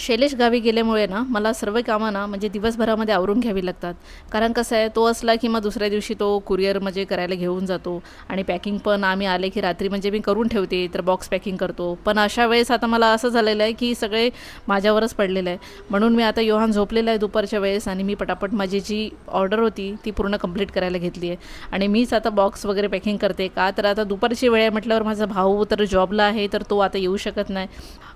शैलेश गावी गेल्यामुळे ना मला सर्व कामं ना म्हणजे दिवसभरामध्ये आवरून घ्यावी लागतात. कारण कसं आहे, तो असला की मग दुसऱ्या दिवशी तो कुरिअर म्हणजे करायला घेऊन जातो आणि पॅकिंग पण आम्ही आले की रात्री म्हणजे मी करून ठेवते, तर बॉक्स पॅकिंग करतो. पण अशा वेळेस आता मला असं झालेलं आहे की सगळे माझ्यावरच पडलेलं आहे. म्हणून मी आता योहान झोपलेला आहे दुपारच्या वेळेस आणि मी पटापट माझी जी ऑर्डर होती ती पूर्ण कंप्लीट करायला घेतली आहे. आणि मीच आता बॉक्स वगैरे पॅकिंग करते. का तर आता दुपारची वेळ आहे म्हटल्यावर माझा भाऊ तर जॉबला आहे, तर तो आता येऊ शकत नाही.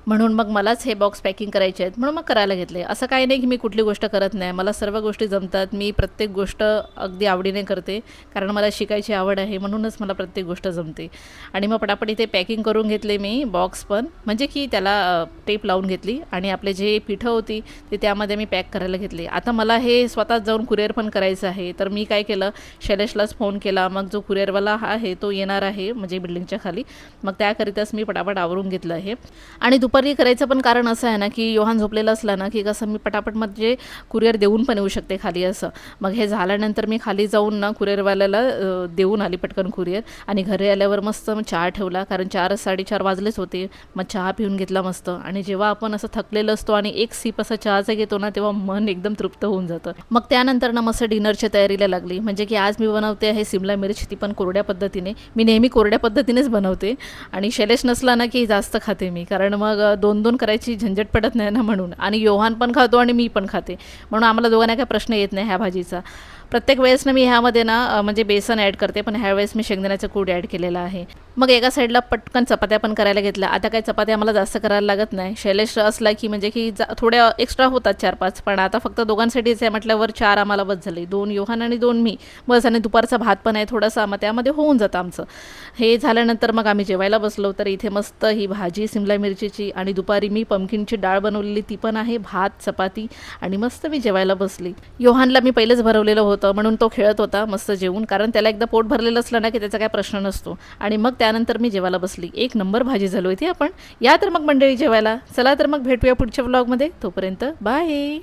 म्हणून मग मलाच हे बॉक्स पॅकिंग करायचे आहेत, म्हणून मग करायला घेतले. असं काही नाही की मी कुठली गोष्ट करत नाही, मला सर्व गोष्टी जमतात. मी प्रत्येक गोष्ट अगदी आवडीने करते, कारण मला शिकायची आवड आहे, म्हणूनच मला प्रत्येक गोष्ट जमते. आणि मग पटापट इथे पॅकिंग करून घेतले मी बॉक्स पण, म्हणजे की त्याला टेप लावून घेतली आणि आपले जे पिठं होती ते त्यामध्ये मी पॅक करायला घेतले. आता मला हे स्वतःच जाऊन कुरिअर पण करायचं आहे, तर मी काय केलं, शैलेशलाच फोन केला. मग जो कुरिअरवाला आहे तो येणार आहे म्हणजे बिल्डिंगच्या खाली, मग त्याकरिताच मी पटापट आवरून घेतलं आहे. आणि दुपारी करायचं पण कारण असं आहे ना, की योहान झोपलेला असला ना, की कसं मी पटापट म्हणजे कुरिअर देऊन पण येऊ शकते खाली असं. मग हे झाल्यानंतर मी खाली जाऊन ना कुरिअरवाल्याला देऊन आली पटकन कुरिअर. आणि घरी आल्यावर मस्त मग चहा ठेवला, कारण 4-4:30 वाजलेच होते. मग चहा पिऊन घेतला मस्त. आणि जेव्हा आपण असं थकलेलं असतो आणि एक सिप असा चहाचा घेतो ना, तेव्हा मन एकदम तृप्त होऊन जातं. मग त्यानंतर ना मस्त डिनरच्या तयारीला लागली. म्हणजे की आज मी बनवते आहे सिमला मिर्च, ती पण कोरड्या पद्धतीने. मी नेहमी कोरड्या पद्धतीनेच बनवते आणि शैलेश नसला ना की जास्त खाते मी, कारण मग 2-2 करायची झंझट पडत नाही ना म्हणून. आणि योहान पण खातो आणि मी पण खाते, म्हणून आम्हाला दोघांना काही प्रश्न येत नाही ह्या भाजीचा. प्रत्येक वेळेस ना मी ह्यामध्ये ना म्हणजे बेसन ॲड करते, पण ह्यावेळेस मी शेंगदाण्याचं कूट ॲड केलेला आहे. मग एका साईडला पटकन चपात्या पण करायला घेतल्या. आता काही चपात्या आम्हाला जास्त करायला लागत नाही. शैलेश असला की म्हणजे की थोड्या एक्स्ट्रा होतात 4-5, पण आता फक्त दोघांसाठीच आहे म्हटल्यावर 4 आम्हाला बस झाले. 2 योहान आणि 2 मी, बस. आणि दुपारचा भात पण आहे थोडासा, मग त्यामध्ये होऊन जातं आमचं. हे झाल्यानंतर मग आम्ही जेवायला बसलो. तर इथे मस्त ही भाजी सिमला मिरचीची, आणि दुपारी मी पंपकिनची डाळ बनवलेली ती पण आहे, भात, चपाती, आणि मस्त मी जेवायला बसली. योहानला मी पहिलेच भरवलेलं होतं, म्हणून तो खेळत होता मस्त जेवून, कारण त्याला एकदा पोट भरलेलं असलं ना की त्याचा काय प्रश्न नसतो. आणि मग त्यानंतर मी जेवायला बसली. एक नंबर भाजी झाली होती. आपण या तर मग मंडळी जेवायला. चला तर मग भेटूया पुढच्या व्लॉगमध्ये. तोपर्यंत बाय.